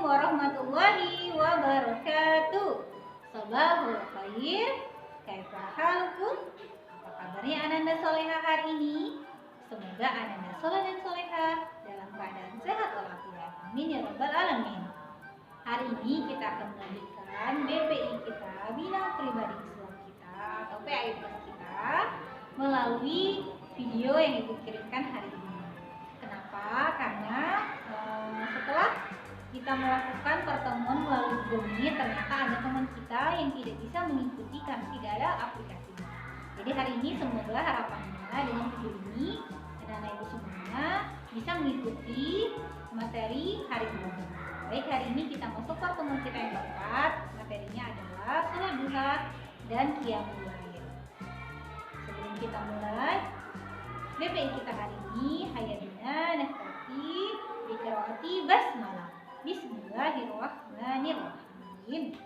warahmatullahi wabarakatuh. Sabahul khair. Kaifa halukum? Apa kabarnya Ananda Soleha hari ini? Semoga Ananda Soleh dan Soleha dalam keadaan sehat walafiat. Amin ya rabbal alamin. Hari ini kita akan melanjutkan BPI kita, Bina Pribadi Islam kita atau PAI Plus kita melalui video yang ibu kirimkan hari ini. Kenapa? Karena setelah kita melakukan pertemuan melalui Google Meet, ternyata ada teman kita yang tidak bisa mengikuti karena tidak ada aplikasinya. Jadi hari ini semoga harapannya dengan video ini anak-anak ibu semuanya bisa mengikuti materi hari ini. Baik, hari ini kita masuk pertemuan kita yang keempat. Materinya adalah salat duha dan qiyamul lail. Sebelum kita mulai BPI kita hari ini, hayabina naftati biqiraati basmalah. Bismillahirrahmanirrahim.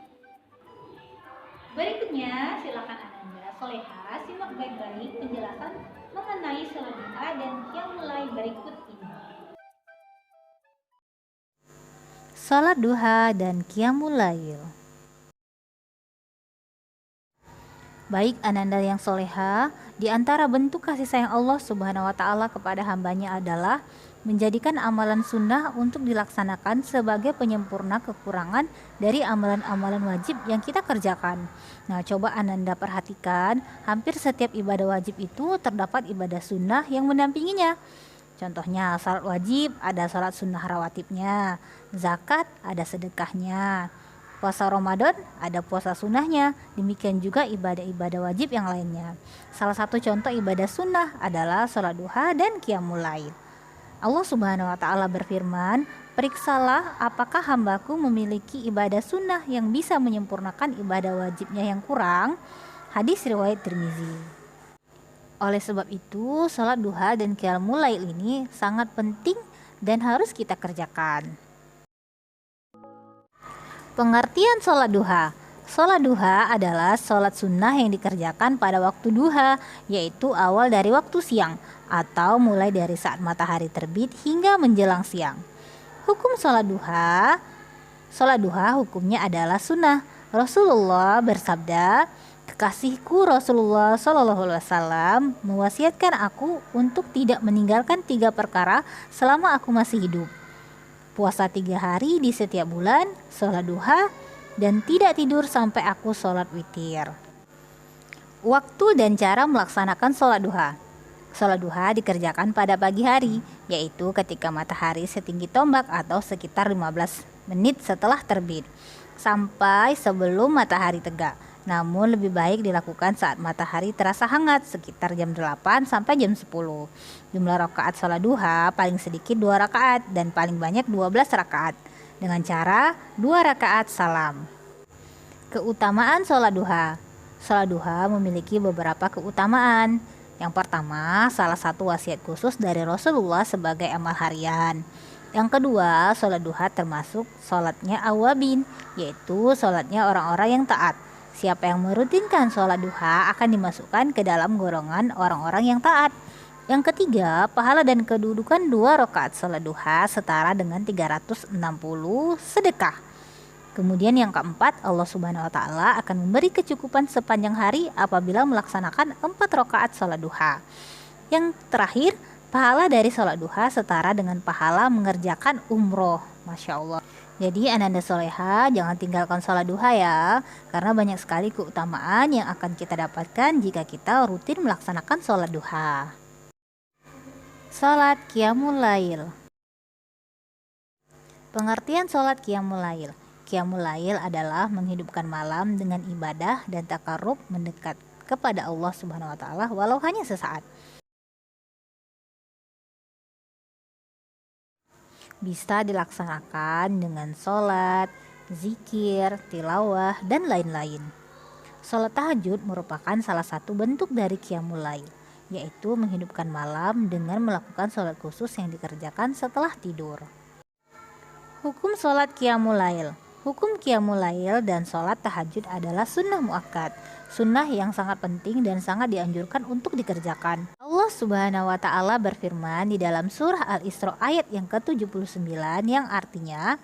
Berikutnya silakan Ananda Soleha simak baik-baik penjelasan mengenai salat duha dan qiyamul lail berikut ini. Salat duha dan qiyamul lail. Baik Ananda yang soleha, di antara bentuk kasih sayang Allah Subhanahu wa Ta'ala kepada hambanya adalah menjadikan amalan sunnah untuk dilaksanakan sebagai penyempurna kekurangan dari amalan-amalan wajib yang kita kerjakan. Nah, coba Ananda perhatikan, hampir setiap ibadah wajib itu terdapat ibadah sunnah yang mendampinginya. Contohnya, salat wajib ada salat sunnah rawatibnya, zakat ada sedekahnya, puasa Ramadan ada puasa sunnahnya, demikian juga ibadah-ibadah wajib yang lainnya. Salah satu contoh ibadah sunnah adalah salat duha dan qiyamul lail. Allah Subhanahu wa Ta'ala berfirman, "Periksalah apakah hambaku memiliki ibadah sunnah yang bisa menyempurnakan ibadah wajibnya yang kurang." Hadis riwayat Tirmizi. Oleh sebab itu, salat duha dan qiyamul lail ini sangat penting dan harus kita kerjakan. Pengertian salat duha. Salat duha adalah salat sunnah yang dikerjakan pada waktu duha, yaitu awal dari waktu siang atau mulai dari saat matahari terbit hingga menjelang siang. Hukum salat duha hukumnya adalah sunnah. Rasulullah bersabda, "Kekasihku Rasulullah SAW mewasiatkan aku untuk tidak meninggalkan 3 perkara selama aku masih hidup. Puasa 3 hari di setiap bulan, sholat duha, dan tidak tidur sampai aku sholat witir." Waktu dan cara melaksanakan sholat duha. Sholat duha dikerjakan pada pagi hari, yaitu ketika matahari setinggi tombak atau sekitar 15 menit setelah terbit, sampai sebelum matahari tegak. Namun lebih baik dilakukan saat matahari terasa hangat, sekitar jam 8 sampai jam 10. Jumlah rakaat sholat duha paling sedikit 2 rakaat dan paling banyak 12 rakaat dengan cara 2 rakaat salam. Keutamaan sholat duha. Sholat duha memiliki beberapa keutamaan. Yang pertama, salah satu wasiat khusus dari Rasulullah sebagai amal harian. Yang kedua, sholat duha termasuk sholatnya awabin, yaitu sholatnya orang-orang yang taat. Siapa yang merutinkan sholat duha akan dimasukkan ke dalam golongan orang-orang yang taat. Yang ketiga, pahala dan kedudukan 2 rakaat sholat duha setara dengan 360 sedekah. Kemudian yang keempat, Allah Subhanahu wa Ta'ala akan memberi kecukupan sepanjang hari apabila melaksanakan 4 rakaat sholat duha. Yang terakhir, pahala dari sholat duha setara dengan pahala mengerjakan umroh. Masya Allah. Jadi Ananda Soleha jangan tinggalkan sholat duha ya, karena banyak sekali keutamaan yang akan kita dapatkan jika kita rutin melaksanakan sholat duha. Sholat qiyamul lail. Pengertian sholat qiyamul lail. Qiyamul lail adalah menghidupkan malam dengan ibadah dan takarrub mendekat kepada Allah Subhanahu wa Ta'ala walau hanya sesaat. Bisa dilaksanakan dengan sholat, zikir, tilawah, dan lain-lain. Sholat tahajud merupakan salah satu bentuk dari qiyamul lail, yaitu menghidupkan malam dengan melakukan sholat khusus yang dikerjakan setelah tidur. Hukum sholat qiyamul lail. Hukum qiyamul lail dan sholat tahajud adalah sunnah muakkad, sunnah yang sangat penting dan sangat dianjurkan untuk dikerjakan. Allah Subhanahu wa Ta'ala berfirman di dalam surah Al-Isra ayat yang ke-79 yang artinya,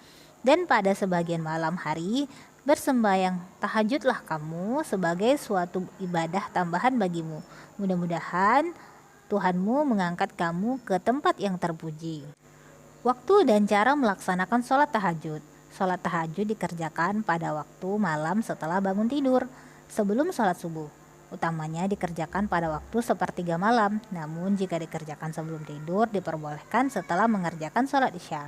Dan pada sebagian malam hari, bersembahyang tahajudlah kamu sebagai suatu ibadah tambahan bagimu. Mudah-mudahan Tuhanmu mengangkat kamu ke tempat yang terpuji. Waktu dan cara melaksanakan sholat tahajud. Sholat tahajud dikerjakan pada waktu malam setelah bangun tidur, sebelum sholat subuh. Utamanya dikerjakan pada waktu sepertiga malam, namun jika dikerjakan sebelum tidur diperbolehkan setelah mengerjakan sholat isya.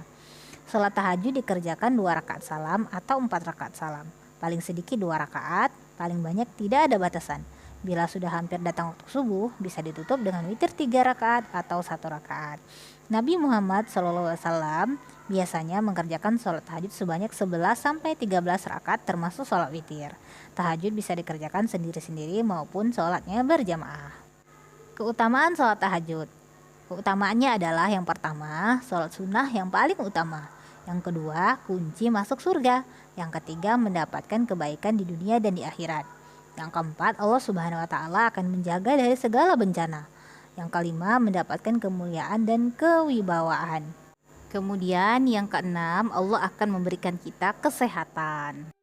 Sholat tahajud dikerjakan 2 rakaat salam atau 4 rakaat salam. Paling sedikit 2 rakaat, paling banyak tidak ada batasan. Bila sudah hampir datang waktu subuh, bisa ditutup dengan witir 3 rakaat atau 1 rakaat. Nabi Muhammad SAW biasanya mengerjakan sholat tahajud sebanyak 11-13 rakaat termasuk sholat witir. Tahajud bisa dikerjakan sendiri-sendiri maupun sholatnya berjamaah. Keutamaan sholat tahajud. Keutamaannya adalah yang pertama, sholat sunnah yang paling utama. Yang kedua, kunci masuk surga. Yang ketiga, mendapatkan kebaikan di dunia dan di akhirat. Yang keempat, Allah Subhanahu wa Ta'ala akan menjaga dari segala bencana. Yang kelima, mendapatkan kemuliaan dan kewibawaan. Kemudian yang keenam, Allah akan memberikan kita kesehatan.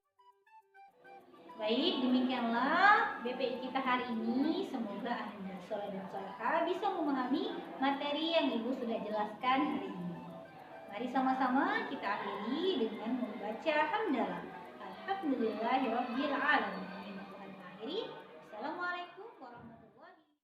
Baik, demikianlah BPI kita hari ini. Semoga Anda soleh dan soleha bisa memahami materi yang Ibu sudah jelaskan hari ini. Mari sama-sama kita akhiri dengan membaca hamdalah. Alhamdulillahirabbil alamin. Assalamualaikum.